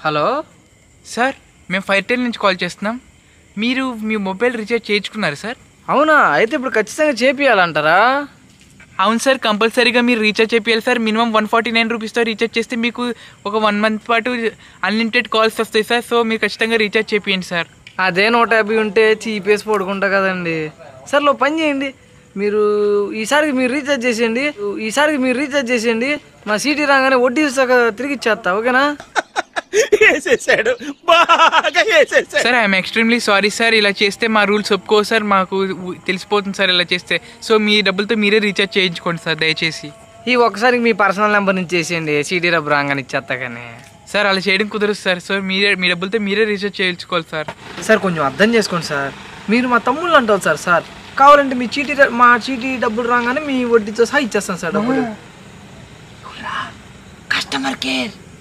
Hello sir, మేము ఫైర్టెల్ నుంచి call చేస్తున్నాం. మీరు మీ మొబైల్ రీఛార్జ్ చేయించుకున్నారు సార్? అవునా? అయితే ఇప్పుడు ఖచ్చితంగా చేపియాలంటారా? అవును సార్, కంపల్సరీగా మీరు రీఛార్జ్ చేయాలి సార్. మినిమం 149 రూపీస్తో రీఛార్జ్ చేస్తే మీకు ఒక 1 మంత్ పాటు అన్లిమిటెడ్ కాల్స్ వస్తాయి సార్. సో మీరు ఖచ్చితంగా రీఛార్జ్ చేయండి సార్. అదే 150 ఉంటే చీపేసి పడుకుంటా కదండి. సర్లో పని చేయండి, మీరు ఈసారికి మీరు రీఛార్జ్ చేసేయండి. మా సీటీ రాగానే వడ్డీ తిరిగి ఇచ్చేస్తా, ఓకేనా? Sir I'm extremely sorry sir. ఇలా చేస్తే మా రూల్స్ ఒప్పుకో సార్, మాకు తెలిసిపోతుంది సార్ ఇలా చేస్తే. సో మీ డబ్బులతో మీరే రీఛార్జ్ చేయించుకోండి సార్ దయచేసి. ఈ ఒక్కసారికి మీ పర్సనల్ నెంబర్ నుంచి చేసేయండి, సీటీ డబ్బు రాగానే ఇచ్చేస్తా. కానీ సార్ అలా చేయడం కుదరదు సార్. సో మీ డబ్బులతో మీరే రీఛార్జ్ చేయించుకోవాలి సార్. సార్ కొంచెం అర్థం చేసుకోండి సార్, మీరు మా తమ్ముళ్ళు అంటారు సార్. సార్ కావాలంటే మా చీటీ డబ్బులు రాగానే మీ వడ్డీతో సహా ఇచ్చేస్తాను సార్ డబ్బులు.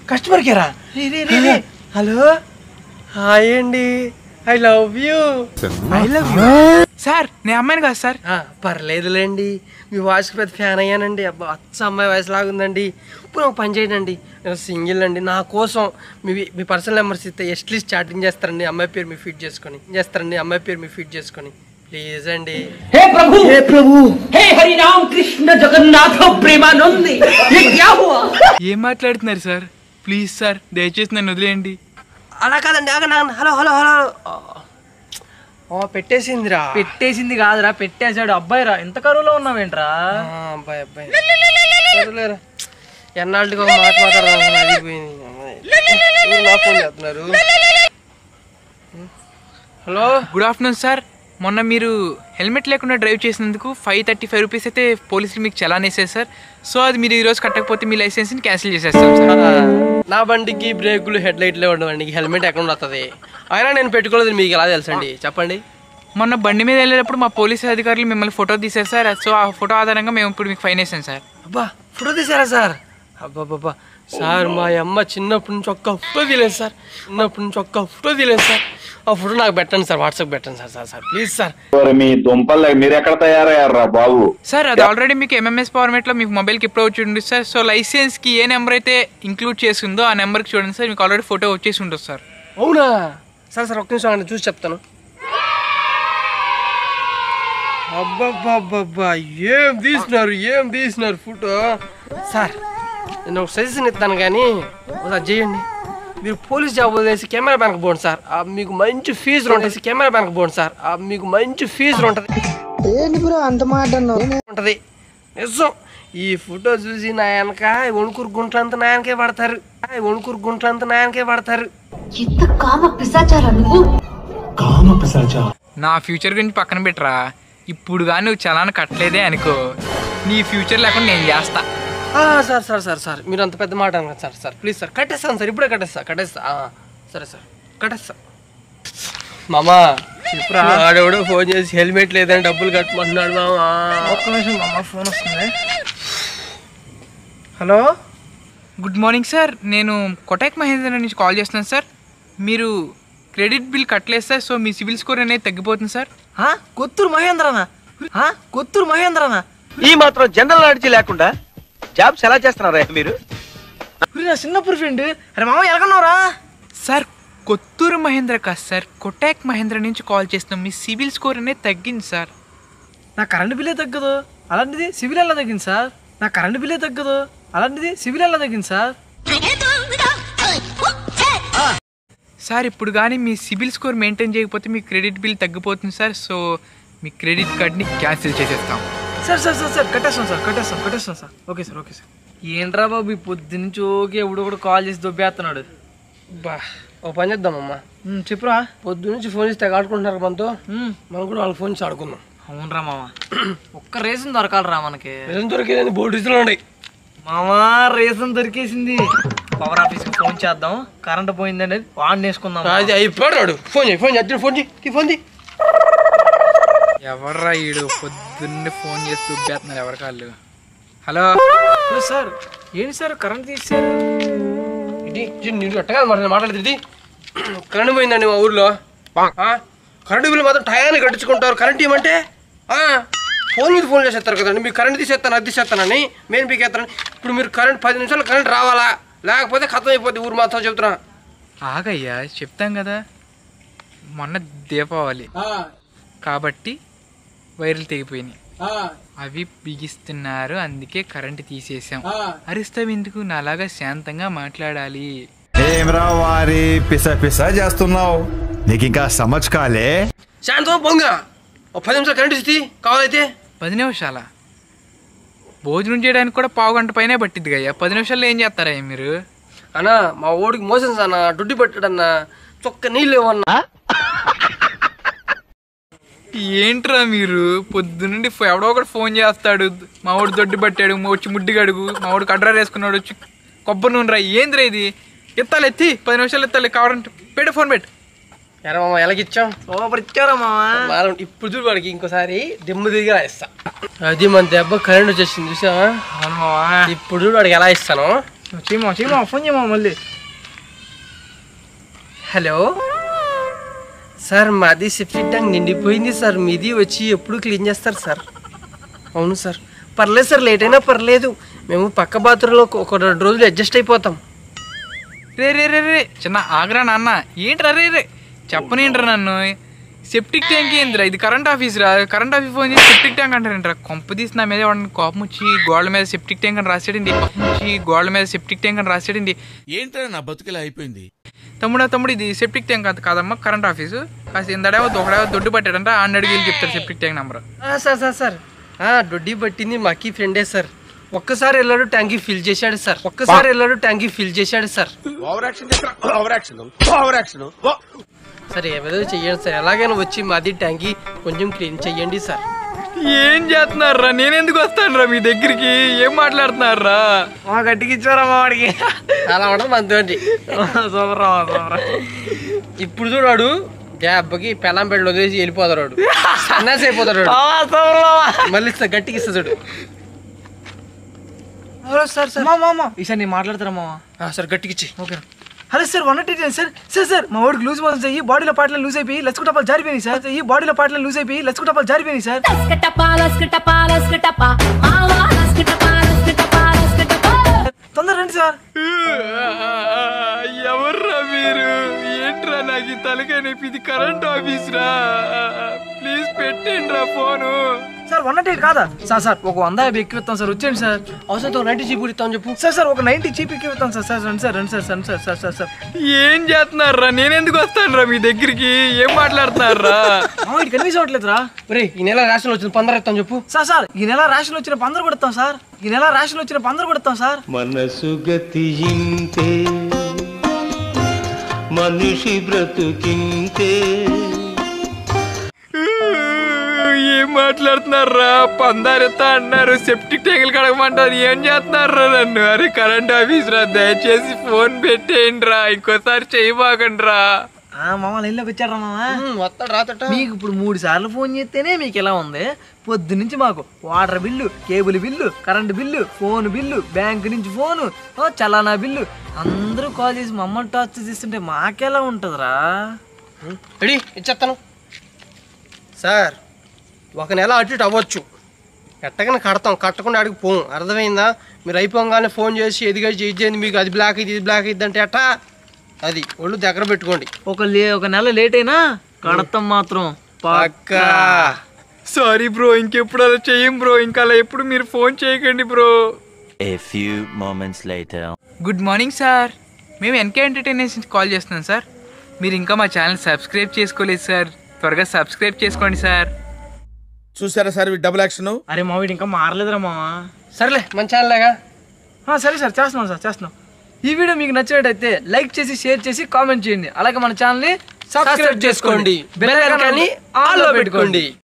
కస్టమర్ కేరా? హలో, హాయ్ అండి, ఐ లవ్ యూ. సార్ నేను అమ్మాయిని కాదు సార్. పర్లేదులేండి, మీ వాయిస్కి పెద్ద ఫ్యాన్ అయ్యానండి. అబ్బా, అచ్చ అమ్మాయి వాయిస్ లాగుందండి. ఇప్పుడు ఒక పని చేయండి, నేను సింగిల్ అండి. నా కోసం మీ పర్సనల్ నెంబర్స్ ఇస్తే ఎట్లీస్ట్ చాటింగ్ చేస్తారండి, అమ్మాయి పేరు మీ ఫీడ్ చేసుకొని ప్లీజ్ అండి. हे प्रभु हे हरि राम कृष्ण जगन्नाथ प्रेमानंद, ये क्या हुआ? ఏం మాట్లాడుతున్నారు సార్? ప్లీజ్ సార్ దయచేసి నన్ను వదిలేయండి. అలా కాదండి, హలో హలో హలో. పెట్టేసింది కాదురా, పెట్టేశాడు. అబ్బాయి రా, ఎంత కరువులో ఉన్నావేంట్రా? అబ్బాయి సరేలేరా, ఎన్నాళ్ళకి ఒక మాట మాట్లాడదాం, అదిపోయింది. నా ఫోన్ చేస్తున్నారు. Hello, good afternoon sir. మొన్న మీరు హెల్మెట్ లేకుండా డ్రైవ్ చేసినందుకు 535 రూపీస్ అయితే పోలీసులు మీకు చలాన్ వేసేది సార్. సో అది మీరు ఈరోజు కట్టకపోతే మీ లైసెన్స్ని క్యాన్సిల్ చేసేస్తాం సార్. నా బండికి బ్రేకులు హెడ్ లైట్లే ఉండవండి, హెల్మెట్ ఎక్కడ వస్తుంది? అయినా నేను పెట్టుకోలేదు, మీకు ఎలా తెలుసండి చెప్పండి? మొన్న బండి మీద వెళ్ళేటప్పుడు మా పోలీసు అధికారులు మిమ్మల్ని ఫోటో తీశారు సార్. సో ఆ ఫోటో ఆధారంగా మేము ఇప్పుడు మీకు ఫైన్ వేసాం సార్. అబ్బా, ఫోటో తీసారా సార్? అబ్బాబ్బా సార్, మా అమ్మ చిన్నప్పటి నుంచి ఒక్క ఫోటో తీయలేదు సార్. ఆ ఫోటో నాకు పెట్టండి సార్, వాట్సాప్ పెట్టండి సార్ ప్లీజ్ సార్. మీ దుంపలు మీరు ఎక్కడ తయారయ్యారా బాబు? సార్ అది ఆల్రెడీ మీకు ఎంఎంఎస్ ఫార్మేట్లో మీకు మొబైల్కి ఎప్పుడు వచ్చి ఉంటుంది సార్. సో లైసెన్స్కి ఏ నెంబర్ అయితే ఇంక్లూడ్ చేసిందో ఆ నెంబర్కి చూడండి సార్, మీకు ఆల్రెడీ ఫోటో వచ్చేసి ఉంటుంది సార్. అవునా సార్? ఒక్క నిమిషం అండి, చూసి చెప్తాను. అబ్బాబ్బాబ్బా, ఏం తీసినారు ఫోటో సార్. నేను ఒక సజెషన్ ఇస్తాను కానీ ఒకసారి చేయండి. మీరు పోలీస్ జాబ్ వదిలేసి కెమెరా బ్యాన్కి పోండి సార్, మీకు మంచి ఫీజులు ఉంటుంది. ఉంటుంది నిజం. ఈ ఫోటో చూసి నా వెనక వణుకురు గుంట్లంతా నా వెనకే పడతారు. నా ఫ్యూచర్ గురించి పక్కన పెట్టరా, ఇప్పుడు కానీ నువ్వు చలానా కట్టలేదే అనుకో, నీ ఫ్యూచర్ లేకుండా నేను చేస్తా. సార్ మీరు అంత పెద్ద మాట అన్నారు సార్ ప్లీజ్ సార్, కట్టేస్తాను సార్, ఇప్పుడే కట్టేస్తా. సరే సార్, కట్టేస్తా. మామా ఆడెవడో ఫోన్ చేసి హెల్మెట్ లేదని డబ్బులు కట్టమంటున్నాడు మామా. ఒక్క నిమిషం మామ, ఫోన్ వస్తుంది. హలో, గుడ్ మార్నింగ్ సార్, నేను కొటాక్ మహేంద్ర నుంచి కాల్ చేస్తున్నాను సార్. మీరు క్రెడిట్ బిల్ కట్టలేదు సార్, సో మీ సివిల్ స్కోర్ అనేది తగ్గిపోతుంది సార్. కొత్తూరు మహేంద్రనా? ఈ మాత్రం జనరల్ నాలెడ్జ్ లేకుండా జాబ్స్ ఎలా చేస్తున్నారా మీరు? నా చిన్నప్పుడు ఫ్రెండ్. అరే మామ ఎలాగన్నావురా? సార్ కొత్తూరు మహేంద్ర కాదు సార్, కొటాక్ మహేంద్ర నుంచి కాల్ చేస్తున్నాం. మీ సివిల్ స్కోర్ అనేది తగ్గింది సార్. నా కరెంటు బిల్లే తగ్గదు, అలాంటిది సివిల్ ఎలా తగ్గింది సార్? సార్ ఇప్పుడు కానీ మీ సివిల్ స్కోర్ మెయింటైన్ చేయకపోతే మీ క్రెడిట్ బిల్ తగ్గిపోతుంది సార్. సో మీ క్రెడిట్ కార్డ్ని క్యాన్సిల్ చేసేస్తాం. సార్ కట్టేస్తాం సార్. Okay sir. ఏంట్రా బాబు, ఈ పొద్దు నుంచి ఓకే ఎవడో కాల్ చేసి దొబ్బేస్తున్నాడు. బా, ఒక పని చేద్దామమ్మా. చెప్పురా. పొద్దు నుంచి ఫోన్ చేసి ఆడుకుంటున్నారు మనతో, మనం కూడా వాళ్ళకి ఫోన్ చేసి ఆడుకుందాం. అవునరా మామ, ఒక్క రేషన్ దొరకాలరా మనకి. రేషన్ దొరికేదని బోర్డు రీజన్లు ఉన్నాయి మామా. రేషన్ దొరికేసింది, పవర్ ఆఫీస్కి ఫోన్ చేద్దాం. కరెంట్ పోయిందండి, ఆన్ చేసుకుందాం. అది అయిపోయాడు. ఫోన్ చేయి. ఎవర్రా ఈడు పొద్దున్నే ఫోన్ చేసి దుబ్బేస్తున్నారు ఎవరి కాళ్ళు. హలో సార్, ఏంటి సార్ కరెంట్ తీసారు? ఇది ఎట్టగా మాట్లాడేది. కరెంట్ పోయిందండి మా ఊర్లో. కరెంటు బిల్లు మాత్రం టయాన్ని కట్టించుకుంటారు. కరెంట్ ఇవ్వమంటే ఫోన్ మీద ఫోన్ చేసేస్తారు కదండి. మీరు కరెంట్ తీసేస్తాను, అది తీసేస్తానని, మెయిన్ పీకేస్తానని. ఇప్పుడు మీరు కరెంట్ 10 నిమిషాలు కరెంట్ రావాలా, లేకపోతే ఖతం అయిపోద్ది ఊరు మాత్రం చెప్తున్నా. ఆగయ్యా చెప్తాం కదా, మొన్న దీపావళి కాబట్టి వైర్లు తెగిపోయినాయి, అవి బిగిస్తున్నారు, అందుకే కరెంట్ తీసేసాం. అరిస్తాం ఎందుకు, నాలాగా శాంతంగా మాట్లాడాలి. ఏమ్రా వారి పిస పిస చేస్తున్నావు, నీకు ఇంకా సమజ్ కాలే? శాంతం పొంగ 10 నిమిషాలు కరెంట్ ఇస్తే కావాలైతే 10 నిమిషాల భోజనం చేయడానికి కూడా పావు గంట పైనే పట్టిద్ది అయ్యా. 10 నిమిషాల్లో ఏం చేస్తారా మీరు? అన్నా మా ఓడికి మోషన్స్ అన్న, డుడ్డి పట్టాడన్నా, చొక్క నీళ్ళు ఇవ్వన్నా. ఏంట్రా మీరు పొద్దునుండి ఎవడో ఒకటి ఫోన్ చేస్తాడు, మా వాడు దొడ్డు పట్టాడు, వచ్చి ముడ్డి గడుగు, మా వాడు కడ్రా వేసుకున్నాడు, వచ్చి కొబ్బరి నూనె రా, ఏంద్రా ఇది? ఎత్తాలి, ఎత్తి 10 నిమిషాలు ఎత్తాలి, కావాలంటే పెట్టు, ఫోన్ పెట్టు. ఎరా మామ ఎలాగిచ్చాం? సూపర్ ఇచ్చారా మామ. ఇప్పుడు చూడు వాడికి ఇంకోసారి దిమ్ము దిగా ఇస్తా. అది మన దెబ్బ కరెంట్ వచ్చేసింది చూసావా? అవును మావా. ఇప్పుడు చూడు వాడికి ఎలా ఇస్తాను. చీమా ఫోన్ చేయమా మళ్ళీ. హలో సార్, మాది సెప్టిక్ ట్యాంక్ నిండిపోయింది సార్, మీది వచ్చి ఎప్పుడు క్లీన్ చేస్తారు సార్? అవును సార్. పర్లేదు సార్, లేట్ అయినా పర్లేదు, మేము పక్క బాత్రూంలో ఒక 2 రోజులు అడ్జస్ట్ అయిపోతాం. రే రే రే రే చిన్న ఆగ్రా నాన్న, ఏంట్రా రే రే చెప్పనేంట్రా నన్ను? సెప్టిక్ ట్యాంక్ ఏంద్రా, ఇది కరెంట్ ఆఫీస్ రా, కరెంట్ ఆఫీస్ ఫోన్ చేసి సెప్టిక్ ట్యాంక్ అంటారేంట్రా? కొంప తీసి నా మీద వాడిని కోపం వచ్చి గోడల మీద సెప్టిక్ ట్యాంక్ అని రాసాడండి, గోడల మీద సెప్టిక్ ట్యాంక్ అని రాసాడండి. ఏంట్రా నా బతుకులా అయిపోయింది? తమ్ముడు ఇది సెప్టిక్ ట్యాంక్ కాదమ్మా, కరెంట్ ఆఫీసు. కాస్త ఇందడేమో ఒకడేమో దొడ్డు పట్టాడంట, ఆడికి వెళ్ళి చెప్తాడు సెప్టిక్ ట్యాంక్ నెంబర్. సార్ దొడ్డి పట్టింది మాకి ఫ్రెండే సార్. ఒక్కసారి వెళ్ళాడు ట్యాంకీ ఫిల్ చేశాడు సార్. సరే ఏదో చెయ్యండి సార్, ఎలాగైనా వచ్చి మాది ట్యాంకీ కొంచెం క్లీన్ చెయ్యండి సార్. ఏం చేస్తున్నారా? నేనెందుకు వస్తాను రా మీ దగ్గరికి? ఏం మాట్లాడుతున్నారా? గట్టికి ఇచ్చారా మా వాడికి. అలా ఉండదు మనతోటి. సూపర్ రా సూపర్. ఇప్పుడు చూడాడు దెబ్బకి పెళ్ళం పెళ్ళి వదిలేసి వెళ్ళిపోతాడు వాడు, సన్నాసి అయిపోతాడు వాడు. మళ్ళీ గట్టికి ఇస్తా చూడు. సార్ ఈసారి నేను మాట్లాడతారా మామ? సార్ గట్టికి ఇచ్చి. ఓకే. హలో సార్, 180 సార్ మా వాడికి లూజ్ మోషన్స్ అయ్యి బాడీలో పాటలు లూజ్ అయిపోయి లచ్చుకుటపాలు జారిపోయినాయి సార్. తొందర రండి సార్. ఎవర్రా మీరు? ఏంట్రా నాకు ఈ తలకాయ నొప్పి? ఇది కరెంట్ ఆఫీస్ రా, ప్లీజ్ పెట్టండి రా ఫోను. సార్ 180 కాదా సార్? ఒక 150 ఎక్కువ ఇస్తాం సార్, వచ్చేయండి సార్. అవసరంతో 90 చీపులు ఇస్తాం చెప్పు. సార్ ఒక 90 చీప్ ఎక్కువ ఇస్తాం సార్. రండి సార్. ఏం చేస్తున్నారా? నేనెందుకు వస్తాను రా మీ దగ్గరికి? ఏం మాట్లాడుతున్నారా? ఇది కనీసం అవ్వట్లేదురా. ఈ నెల రేషన్ వచ్చింది 15 ఇస్తాం చెప్పు. సార్ ఈ నెల రేషన్ వచ్చిన 15 కొడతాం సార్. మనసు గతింతే, మనిషి బ్రతుకింతే. ఏం మాట్లాడుతున్నారా? 15 ఇస్తా అన్నారు, సెప్టిక్ ట్యాంకులు కడగమంటారు, ఏం చేస్తున్నారా నన్ను? అరే కరెంట్ ఆఫీస్ రా, దయచేసి ఫోన్ పెట్టేయండి రా, ఇంకోసారి చేయబాకండి రా. మామ లైన్లోకి వచ్చారా మామ? వస్తాడు రాతట. మీకు ఇప్పుడు 3 సార్లు ఫోన్ చేస్తేనే మీకు ఎలా ఉంది? పొద్దు నుంచి మాకు water bill, cable bill, current bill, phone bill, bank నుంచి ఫోను, చలానా బిల్లు, అందరూ కాల్ చేసి మమ్మల్ని టార్చర్ చేస్తుంటే మాకెలా ఉంటుందిరా? రెడీ ఇచ్చేస్తాను సార్. ఒక నెల అటు ఇటు అవ్వచ్చు, ఎట్టగానే కడతాం, కట్టకుండా అడిగి పోం. అర్థమైందా? మీరు అయిపోగానే ఫోన్ చేసి ఎదిగా చేయండి, మీకు అది బ్లాక్ ఇది బ్లాక్ ఇది అంటే ఎట్టా? అది ఒళ్ళు దగ్గర పెట్టుకోండి. ఒక నెల లేట్ అయినా కడతాం మాత్రం పక్కా. సారీ బ్రో, ఇంకెప్పుడు అలా చెయ్యం బ్రో, ఇంకా అలా ఎప్పుడు మీరు ఫోన్ చేయకండి బ్రో. గుడ్ మార్నింగ్ సార్, మేము ఎన్కే ఎంటర్టైన్మెంట్స్ నుంచి కాల్ చేస్తున్నాం సార్. మీరు ఇంకా మా ఛానల్ సబ్స్క్రైబ్ చేసుకోలేదు సార్, త్వరగా సబ్స్క్రైబ్ చేసుకోండి సార్. చూసారా సార్ డబుల్ యాక్షన్? అరే మా వీడు ఇంకా మారలేదురా మామ. సరేలే మన ఛానల్గా. సరే సార్, చేస్తున్నాం. ఈ వీడియో మీకు నచ్చినట్టయితే లైక్ చేసి, షేర్ చేసి, కామెంట్ చేయండి. అలాగే మన ఛానల్ని సబ్స్క్రైబ్ చేసుకోండి, బెల్ ఐకాన్ని ఆన్లో పెట్టుకోండి.